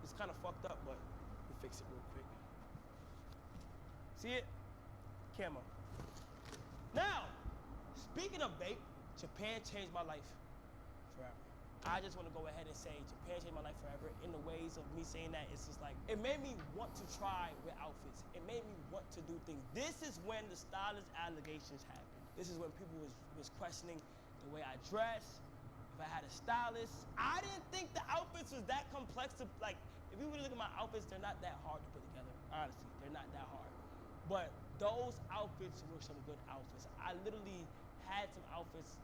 [SPEAKER 2] It's kind of fucked up, but we'll fix it real quick. See it? Camo. Now, speaking of Bape, Japan changed my life forever. I just want to go ahead and say Japan changed my life forever. In the ways of me saying that, it's just like, it made me want to try with outfits. It made me want to do things. This is when the stylist allegations happened. This is when people was questioning the way I dress, if I had a stylist. I didn't think the outfits was that complex to, like, if you really look at my outfits, they're not that hard to put together. Honestly, they're not that hard. But those outfits were some good outfits. I literally had some outfits,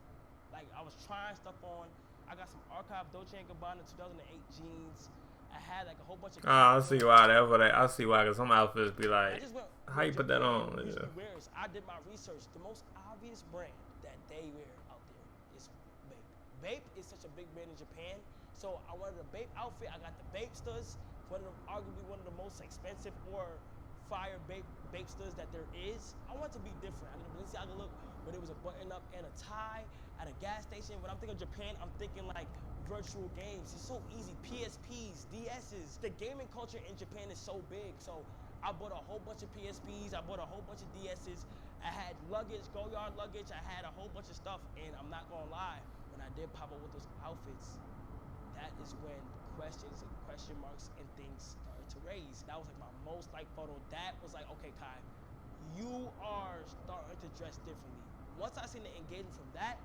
[SPEAKER 2] like I was trying stuff on. I got some archive Dolce & Gabbana 2008 jeans. I had like a whole bunch of.
[SPEAKER 1] I see why that. I see why. Cause some outfits be
[SPEAKER 2] I
[SPEAKER 1] like,
[SPEAKER 2] just went
[SPEAKER 1] how you put that on?
[SPEAKER 2] usually wears. I did my research. The most obvious brand that they wear out there is Bape. Bape is such a big brand in Japan. So I wanted a Bape outfit. I got the Bapesters, arguably one of the most expensive or fire Bapesters that there is. I want to be different. I did a Balenciaga look where there was a button up and a tie at a gas station. When I'm thinking of Japan, I'm thinking like virtual games. It's so easy. PSPs, DSs. The gaming culture in Japan is so big. So I bought a whole bunch of PSPs. I bought a whole bunch of DSs. I had luggage, go yard luggage. I had a whole bunch of stuff. And I'm not gonna lie, when I did pop up with those outfits, that is when questions and question marks and things started to raise. That was like my most liked photo. That was like, okay, Kai, you are starting to dress differently. Once I seen the engagement from that,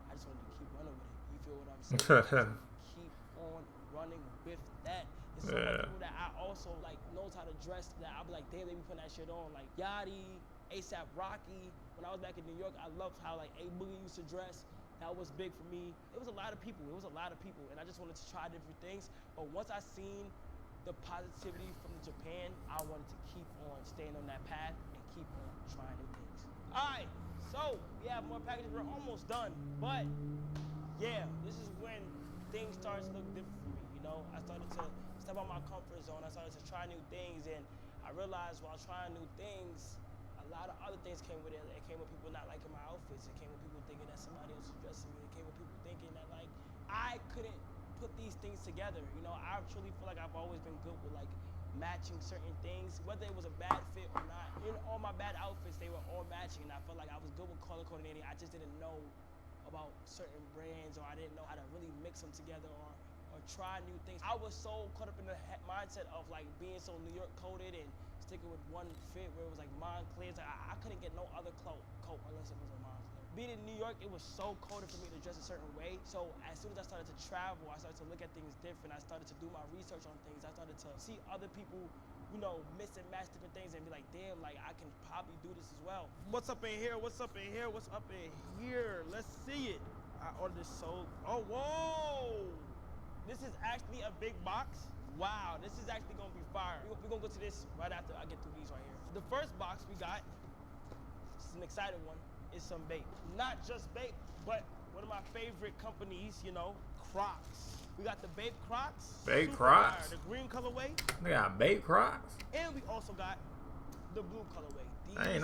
[SPEAKER 2] I just wanted to keep running with it. You feel what I'm saying? Keep on running with that. There's so many people that I also like knows how to dress that I'll be like, damn, they be putting that shit on. Like Yachty, ASAP Rocky. When I was back in New York, I loved how like A Boogie used to dress. That was big for me. It was a lot of people. And I just wanted to try different things. But once I seen the positivity from Japan, I wanted to keep on staying on that path and keep on trying new things. All right, so we have more packages. We're almost done. But yeah, this is when things started to look different for me. You know, I started to step out my comfort zone. I started to try new things, and I realized while trying new things, a lot of other things came with it. It came with people not liking my outfits. It came with people thinking that somebody else was dressing me. It came with people thinking that like I couldn't put these things together. You know, I truly feel like I've always been good with like matching certain things, whether it was a bad fit or not. In all my bad outfits, they were all matching, and I felt like I was good with color coordinating. I just didn't know about certain brands, or I didn't know how to really mix them together or try new things. I was so caught up in the mindset of like being so New York coded and sticking with one fit where it was like Montclair. Like I couldn't get no other coat unless it was a Montclair. Being in New York, it was so coded for me to dress a certain way. So as soon as I started to travel, I started to look at things different. I started to do my research on things. I started to see other people, you know, mix and match different things and be like, damn, like I can probably do this as well. What's up in here? What's up in here? What's up in here? Let's see it. I ordered this so, oh, whoa. This is actually a big box. Wow, this is actually gonna be fire. We're gonna go to this right after I get through these right here. The first box we got, this is an exciting one, is some Bape. Not just Bape, but one of my favorite companies, you know, Crocs. We got the Bape Crocs.
[SPEAKER 1] Bape Crocs?
[SPEAKER 2] Fire. The green colorway.
[SPEAKER 1] They got Bape Crocs?
[SPEAKER 2] And we also got the blue colorway. These
[SPEAKER 1] I ain't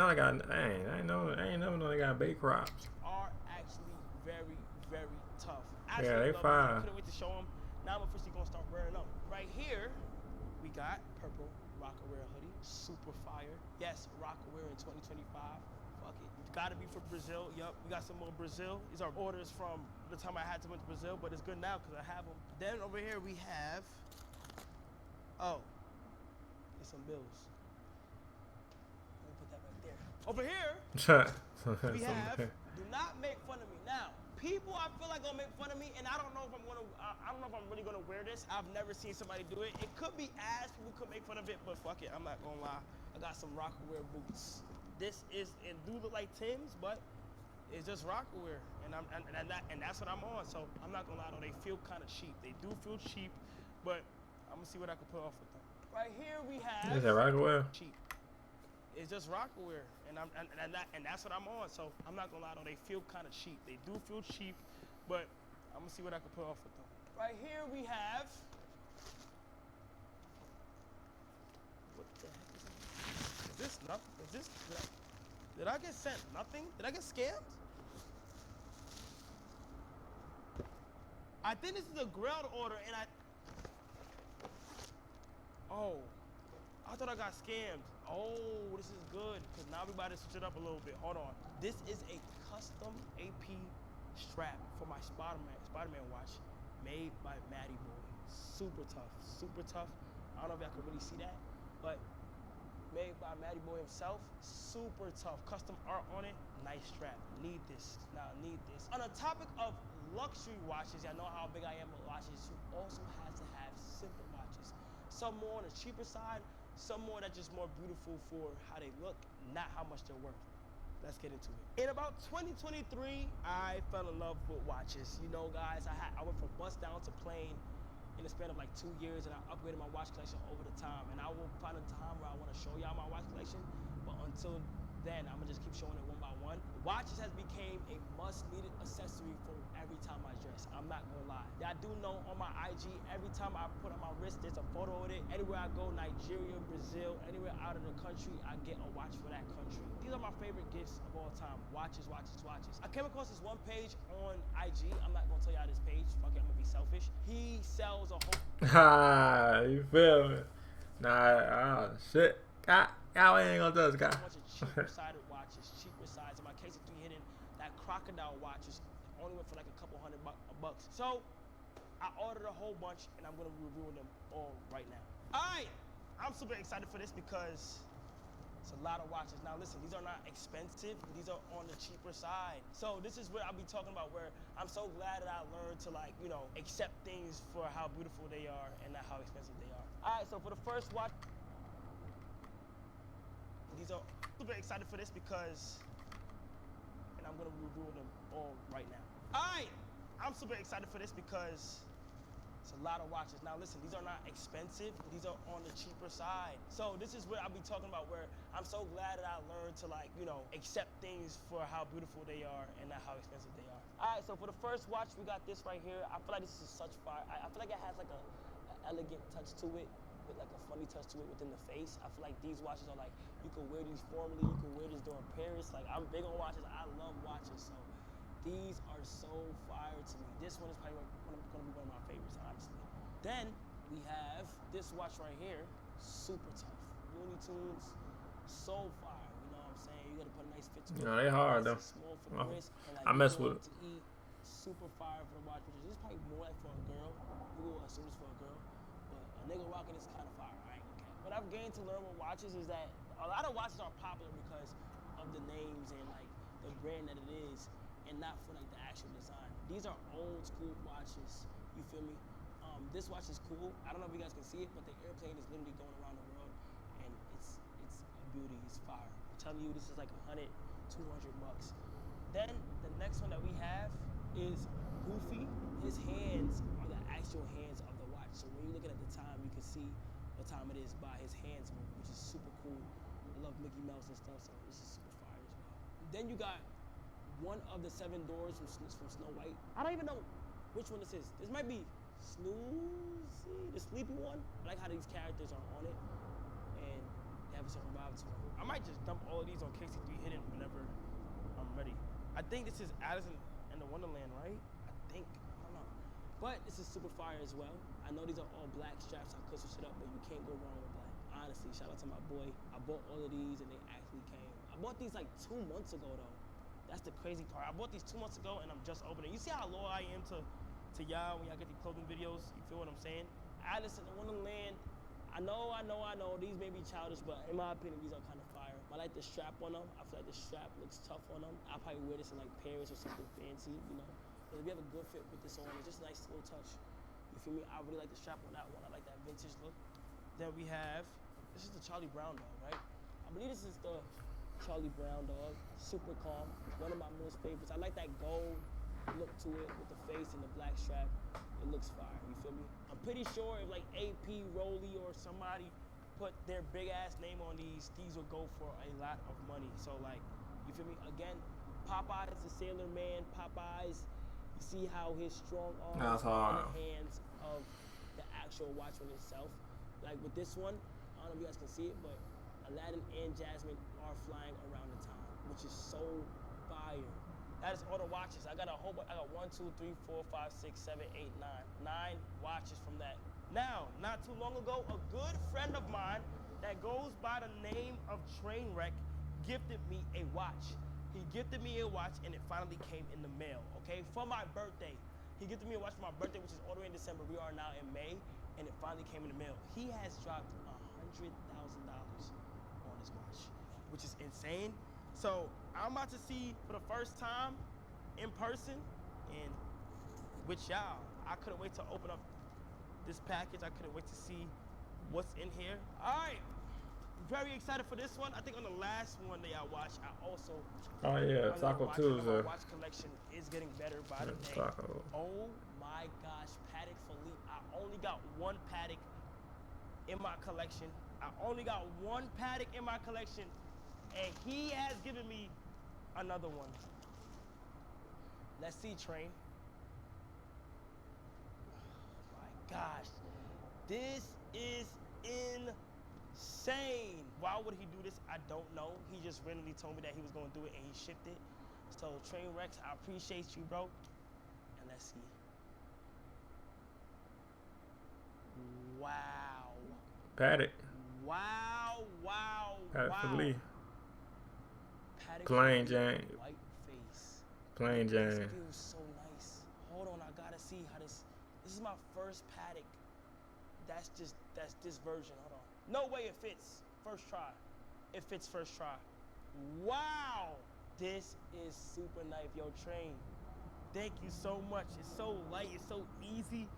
[SPEAKER 1] never know they got Bape Crocs.
[SPEAKER 2] Are actually very, very tough.
[SPEAKER 1] Yeah, they fire.
[SPEAKER 2] I couldn't wait to show them. Now I'm officially gonna start wearing them. Right here, we got purple Rocawear hoodie, super fire. Yes, Rocawear in 2025. Fuck it. You've gotta be from Brazil. Yup, we got some more Brazil. These are orders from the time I had to went to Brazil, but it's good now because I have them. Then over here we have, oh, there's some bills. Let me put that right there. Over here, we have, do not make fun of me. Now, people I feel like gonna make fun of me, and I don't know if I'm gonna, I don't know if I'm really gonna wear this. I've never seen somebody do it. It could be ass, people could make fun of it, but fuck it, I'm not gonna lie. I got some Rocawear boots. This is, it do look like Tim's, but it's just Rocawear, and that's what I'm on. So I'm not gonna lie though, they feel kind of cheap. They do feel cheap, but I'm gonna see what I can put off with them. Right here we have.
[SPEAKER 1] Is that Rocawear?
[SPEAKER 2] Cheap. It's just Rocawear, and that's what I'm on. So I'm not gonna lie though, they feel kind of cheap. They do feel cheap, but I'm gonna see what I can put off with them. Right here we have. What the heck is this? Is this nothing? Is this? Did I get sent nothing? Did I get scammed? I think this is a grilled order, and oh, I thought I got scammed. Oh, this is good, because now we about to switch it up a little bit. Hold on. This is a custom AP strap for my Spider-Man watch, made by Matty Boy. Super tough, super tough. I don't know if y'all can really see that, but made by Matty Boy himself. Super tough, custom art on it. Nice strap, need this. Now, need this. On the topic of luxury watches, y'all know how big I am with watches. You also have to have simple watches. Some more on the cheaper side, some more that just more beautiful for how they look, not how much they're worth. let's get into it. In about 2023, I fell in love with watches. You know, guys, I went from bust down to plane in the span of like 2 years, and I upgraded my watch collection over the time. And I will find a time where I want to show y'all my watch collection, but until then, I'm gonna just keep showing it one by one. Watches has became a must-needed accessory for every time I dress. I'm not gonna lie. Y'all do know on my IG, every time I put on my wrist, there's a photo of it. Anywhere I go, Nigeria, Brazil, anywhere out of the country, I get a watch for that country. These are my favorite gifts of all time. Watches, watches, watches. I came across this one page on IG. I'm not gonna tell y'all this page. Fuck it, I'm gonna be selfish. He sells a whole...
[SPEAKER 1] You feel me? Nah, shit. Y'all ain't gonna tell us, guy.
[SPEAKER 2] A bunch of cheaper sided watches, cheaper sides. In my case, if you hidden, that crocodile watch is only went for like a couple $100 bucks. So I ordered a whole bunch, and I'm gonna review them all right now. All right, I'm super excited for this because it's a lot of watches. Now listen, these are not expensive. These are on the cheaper side. So this is where I'll be talking about where I'm so glad that I learned to, like, you know, accept things for how beautiful they are and not how expensive they are. All right, so for the first watch, these are super excited for this because, and I'm gonna review them all right now. All right, I'm super excited for this because it's a lot of watches. Now listen, these are not expensive. These are on the cheaper side. So this is where I'll be talking about where I'm so glad that I learned to, like, you know, accept things for how beautiful they are and not how expensive they are. All right, so for the first watch, we got this right here. I feel like this is such fire. I feel like it has like an elegant touch to it, with like a funny touch to it within the face. I feel like these watches are like, you can wear these formally, you can wear this during Paris. Like, I'm big on watches, I love watches, so these are so fire to me. This one is probably gonna be one of my favorites, honestly. Then we have this watch right here, super tough. Looney Tunes, so fire, you know what I'm saying? You gotta put a nice fit to it.
[SPEAKER 1] No, they hard though.
[SPEAKER 2] Small for the wrist, and, like,
[SPEAKER 1] I mess with it.
[SPEAKER 2] to eat, super fire for the watch, which is probably more like for a girl. You will assume it's for a girl. A nigga rocking is kind of fire, I ain't gonna care. What I've gained to learn with watches is that a lot of watches are popular because of the names and like the brand that it is, and not for like the actual design. These are old school watches, you feel me? This watch is cool. I don't know if you guys can see it, but the airplane is literally going around the world, and it's a beauty, it's fire. I'm telling you, this is like 100, 200 bucks. Then the next one that we have is Goofy. His hands are the actual hands of the watch. So when you're looking at the time, you can see what time it is by his hands moving, which is super cool. I love Mickey Mouse and stuff, so this is super fire as well. Then you got one of the 7 doors from Snow White. I don't even know which one this is. This might be Snoozy, the sleepy one. I like how these characters are on it, and they have a certain vibe to them. I might just dump all of these on KC3 Hidden whenever I'm ready. I think this is Alice in the Wonderland, right? I think. I don't know. But this is super fire as well. I know these are all black straps. I could switch it up, but you can't go wrong with black. Honestly, shout out to my boy. I bought all of these, and they actually came. I bought these like 2 months ago, though. That's the crazy part. I bought these 2 months ago, and I'm just opening. You see how loyal I am to y'all when y'all get these clothing videos? You feel what I'm saying? Alice in the Wonderland. I know. These may be childish, but in my opinion, these are kind of fire. I like the strap on them. I feel like the strap looks tough on them. I'll probably wear this in like Paris or something fancy, you know. But if you have a good fit with this on, it's just a nice little touch. You feel me? I really like the strap on that one. I like that vintage look. Then we have, this is the Charlie Brown dog, right? I believe this is the Charlie Brown dog. Super calm. One of my most favorites. I like that gold look to it with the face and the black strap. It looks fire, you feel me? I'm pretty sure if like AP, Rolly, or somebody put their big ass name on these would go for a lot of money. So like, you feel me? Again, Popeye is the Sailor Man. Popeyes, you see how his strong arms are in the hands of the actual watchman itself. Like with this one, I don't know if you guys can see it, but Aladdin and Jasmine are flying around the time, which is so fire. That is all the watches. I got a whole bunch. I got 1, 2, 3, 4, 5, 6, 7, 8, 9 watches from that. Now, not too long ago, a good friend of mine that goes by the name of Trainwreck gifted me a watch. He gifted me a watch, and it finally came in the mail, okay? For my birthday. He gifted me a watch for my birthday, which is all the way in December. We are now in May, and it finally came in the mail. He has dropped $100,000 on his watch, which is insane. So I'm about to see for the first time in person and with y'all. I couldn't wait to open up this package. I couldn't wait to see what's in here. All right, very excited for this one. I think on the last one that y'all watched, I also.
[SPEAKER 1] Oh yeah, Taco Tuesday.
[SPEAKER 2] My watch collection is getting better by the day.
[SPEAKER 1] Taco.
[SPEAKER 2] Oh my gosh, Patek Philippe. I only got one Patek in my collection. I only got one Patek in my collection, and he has given me another one. Let's see, Train. Oh my gosh, this is insane. Why would he do this? I don't know. He just randomly told me that he was going to do it, and he shipped it. So, Train Rex, I appreciate you, bro. And let's see. Wow.
[SPEAKER 1] Patek.
[SPEAKER 2] Wow, wow,
[SPEAKER 1] Patek
[SPEAKER 2] wow.
[SPEAKER 1] Philippe.
[SPEAKER 2] Patek
[SPEAKER 1] Plain
[SPEAKER 2] Philippe,
[SPEAKER 1] Jane.
[SPEAKER 2] white face.
[SPEAKER 1] Plain
[SPEAKER 2] This
[SPEAKER 1] Jane.
[SPEAKER 2] feels so nice. Hold on, I gotta see how this is my first Patek. That's this version. Hold on. No way it fits. First try. It fits first try. Wow. This is super nice, yo, Train. Thank you so much. It's so light. It's so easy.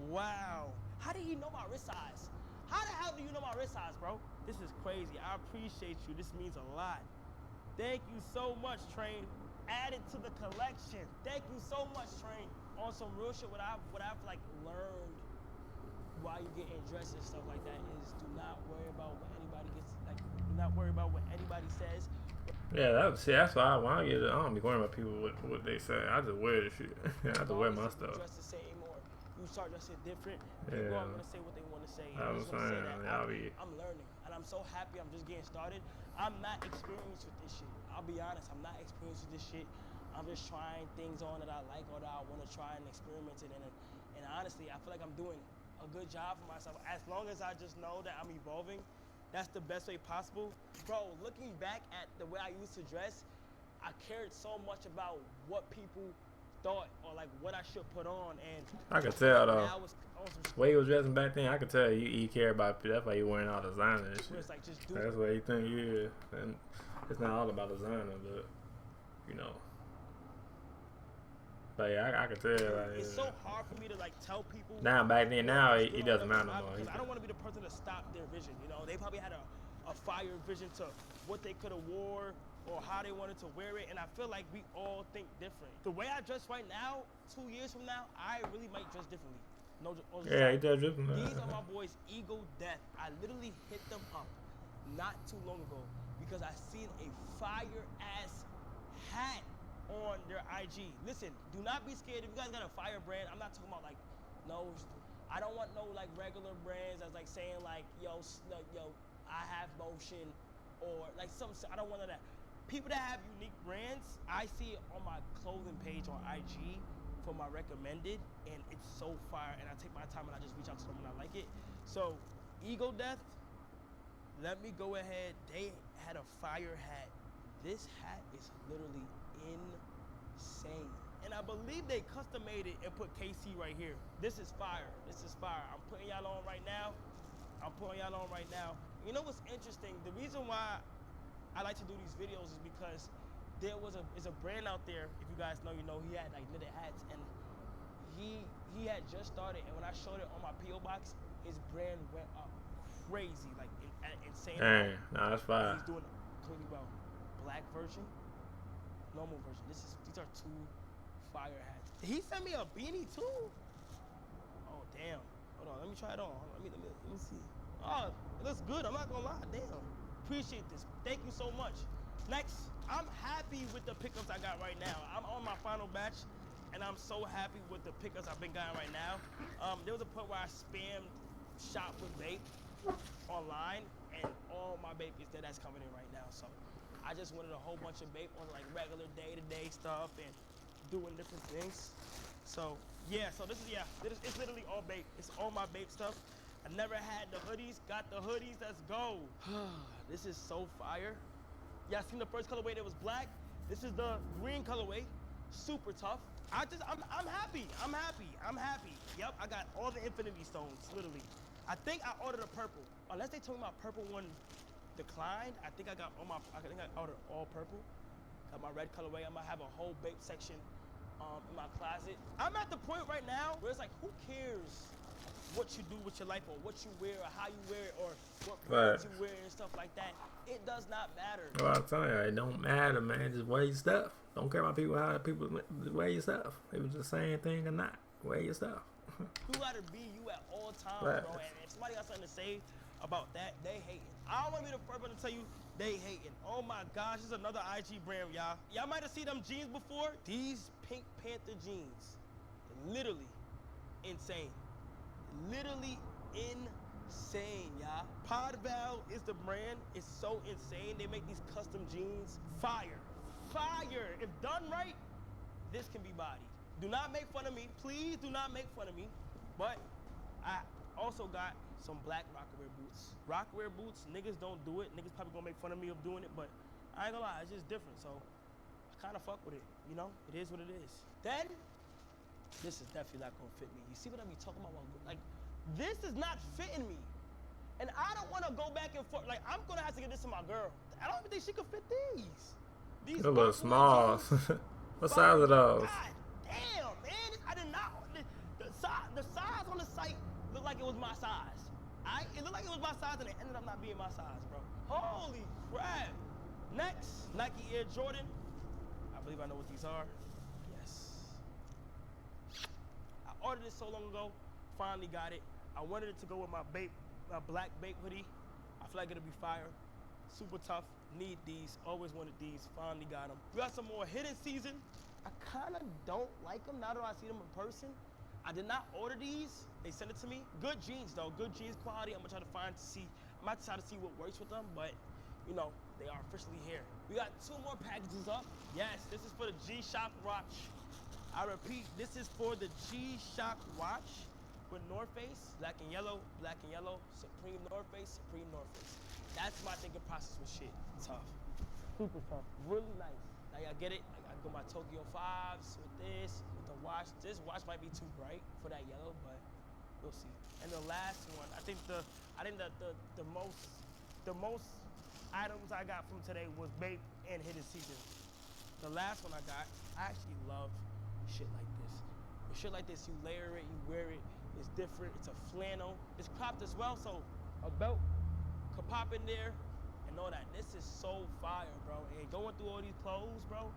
[SPEAKER 2] Wow. How did he know my wrist size? How the hell do you know my wrist size, bro? This is crazy. I appreciate you. This means a lot. Thank you so much, Train. Add it to the collection. Thank you so much, Train. On some real shit, what I've like learned while you getting dressed and stuff like that is do not worry about what anybody gets, like, do not worry about what anybody says.
[SPEAKER 1] Yeah, that's why I don't be worrying about people what they say. I just wear the shit. I just wear my stuff.
[SPEAKER 2] Dress the same or you start dressing different.
[SPEAKER 1] Yeah.
[SPEAKER 2] People are gonna say what they want to say.
[SPEAKER 1] I'm saying,
[SPEAKER 2] I'm learning, and I'm so happy. I'm just getting started. I'm not experienced with this shit. I'll be honest. I'm not experienced with this shit. I'm just trying things on that I like or that I want to try and experiment it in. And honestly, I feel like I'm doing a good job for myself. As long as I just know that I'm evolving, that's the best way possible. Bro, looking back at the way I used to dress, I cared so much about what people thought or like what I should put on. And
[SPEAKER 1] I could tell though. The way he was dressing back then, I could tell he cared about it. That's why he wearing all designer and shit.
[SPEAKER 2] It's like, just do
[SPEAKER 1] That's what he think he is. And it's not all about designer, but you know. But yeah, I could tell. Like,
[SPEAKER 2] it's so hard for me to like tell people.
[SPEAKER 1] Now back then, now it doesn't matter no more.
[SPEAKER 2] Because I don't want to be the person to stop their vision. You know, they probably had a fire vision to what they could have wore or how they wanted to wear it, and I feel like we all think different. The way I dress right now, 2 years from now, I really might dress differently. No,
[SPEAKER 1] yeah, he does different.
[SPEAKER 2] These are my boys, Ego Death. I literally hit them up not too long ago because I seen a fire ass hat on their IG. Listen, do not be scared if you guys got a fire brand. I'm not talking about like, no, I don't want no like regular brands that's like saying like, yo, I have motion or like some, I don't want none of that. People that have unique brands, I see it on my clothing page on IG for my recommended, and it's so fire, and I take my time and I just reach out to them when I like it. So, Ego Death, let me go ahead. They had a fire hat. This hat is literally insane. And I believe they custom made it and put KC right here. This is fire. This is fire. I'm putting y'all on right now. You know what's interesting? The reason why I like to do these videos is because there is a brand out there, if you guys know, you know, he had like knitted hats, and he had just started, and when I showed it on my P.O. box, his brand went up crazy, like insane.
[SPEAKER 1] Dang, nah, that's fire.
[SPEAKER 2] He's doing clearly well. Black version, normal version. These are two fire hats. Did he send me a beanie too? Oh damn. Hold on, let me try it on. Let me see. Oh, it looks good. I'm not gonna lie. Damn. Appreciate this. Thank you so much. Next, I'm happy with the pickups I got right now. I'm on my final batch, and I'm so happy with the pickups I've been getting right now. There was a point where I spammed shop with vape online, and all my vape is that's coming in right now. So I just wanted a whole bunch of vape on like regular day-to-day stuff and doing different things. So yeah, so it's literally all vape. It's all my vape stuff. I never had the hoodies, got the hoodies, let's go. This is so fire. Y'all seen the first colorway that was black? This is the green colorway, super tough. I'm happy. Yep, I got all the infinity stones, literally. I think I ordered a purple. Unless they told me my purple one declined, I think I ordered all purple. Got my red colorway. I might have a whole vape section in my closet. I'm at the point right now where it's like, who cares what you do with your life or what you wear or how you wear it or what brands you wear and stuff like that. It does not matter.
[SPEAKER 1] Well, I'm telling you, it don't matter, man. Just wear your stuff. Don't care about people, how people wear your stuff. It was the same thing or not. Wear your stuff.
[SPEAKER 2] You gotta be you at all times, bro. And if somebody got something to say about that, they hating. I don't want to be the first one to tell you they hating. Oh my gosh, this is another IG brand, y'all. Y'all might have seen them jeans before. These Pink Panther jeans, literally insane. Literally insane, y'all. POUDII is the brand. It's so insane. They make these custom jeans. Fire. Fire. If done right, this can be bodied. Do not make fun of me. Please do not make fun of me. But I also got some black Rockaware boots. Rockaware boots, niggas don't do it. Niggas probably gonna make fun of me of doing it, but I ain't gonna lie, it's just different. So I kind of fuck with it, you know? It is what it is. Then, this is definitely not gonna fit me. You see what I be talking about? Like, this is not fitting me. And I don't wanna go back and forth. Like, I'm gonna have to get this to my girl. I don't even think she could fit these. These
[SPEAKER 1] a little small. What size are those?
[SPEAKER 2] God damn, man. I did not. The size on the site looked like it was my size. It looked like it was my size and it ended up not being my size, bro. Holy crap. Next, Nike Air Jordan. I believe I know what these are. Yes. I ordered it so long ago. Finally got it. I wanted it to go with my black Bape hoodie. I feel like it'll be fire. Super tough. Need these. Always wanted these. Finally got them. We got some more hidden season. I kind of don't like them now that I see them in person. I did not order these. They sent it to me. Good jeans though. Good jeans quality. I'm gonna try to find to see. I might try to see what works with them, but you know, they are officially here. We got 2 more packages up. Yes, this is for the G-Shock watch. I repeat, this is for the G-Shock watch with North Face, black and yellow, Supreme North Face, Supreme North Face. That's my thinking process with shit. Tough. Super tough. Really nice. Now y'all get it? I got my Tokyo 5s with this, with the watch. This watch might be too bright for that yellow, but we'll see. And the last one, I think the most items I got from today was Bape and Hidden Season. The last one I got, I actually love shit like this. With shit like this, you layer it, you wear it, it's different, it's a flannel. It's cropped as well, so a belt could pop in there and know that this is so fire, bro. And going through all these clothes, bro,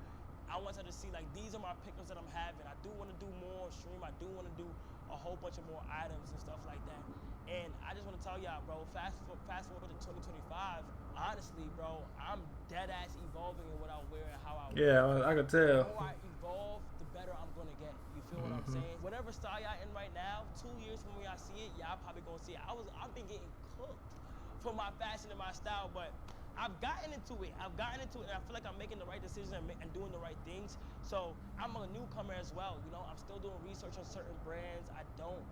[SPEAKER 2] I wanted to see, like, these are my pickups that I'm having. I do want to do more on stream. I do want to do a whole bunch of more items and stuff like that. And I just want to tell y'all, bro, fast forward to 2025, honestly, bro, I'm dead ass evolving in what I wear and how I wear.
[SPEAKER 1] Yeah, I could tell.
[SPEAKER 2] The more I evolve, the better I'm gonna get. You feel what I'm saying? Whatever style y'all in right now, 2 years from when y'all see it, y'all probably gonna see it. I've been getting cooked for my fashion and my style, but I've gotten into it. And I feel like I'm making the right decisions and doing the right things. So I'm a newcomer as well. You know, I'm still doing research on certain brands. I don't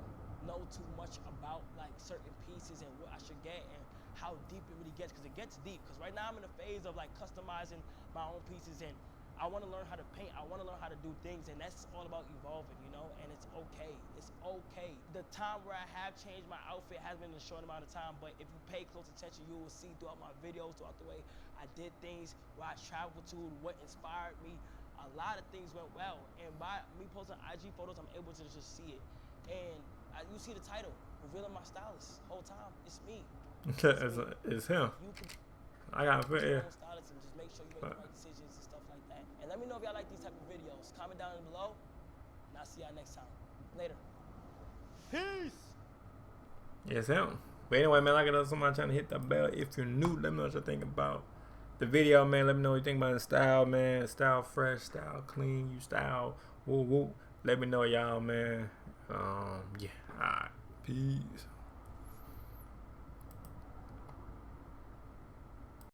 [SPEAKER 2] know too much about like certain pieces and what I should get and how deep it really gets, because it gets deep. Because right now I'm in a phase of like customizing my own pieces, and I want to learn how to paint. I want to learn how to do things, and that's all about evolving, you know. And it's okay. It's okay. The time where I have changed my outfit has been in a short amount of time, but if you pay close attention, you will see throughout my videos, throughout the way I did things, where I traveled to, what inspired me. A lot of things went well, and by me posting IG photos, I'm able to just see it. And you see the title, Revealing My Stylist. Whole time, it's me.
[SPEAKER 1] It's him. I got to put it.
[SPEAKER 2] Stylist and just make sure you make the right decisions and stuff like that. And let me know if y'all like these type of videos. Comment down below, and I'll see y'all next time. Later. Peace.
[SPEAKER 1] It's him. But anyway, man, like I know somebody trying to hit the bell. If you're new, let me know what you think about the video, man. Let me know what you think about the style, man. Style fresh, style clean, you style woo woo. Let me know, y'all, man. Yeah. All right. Peace.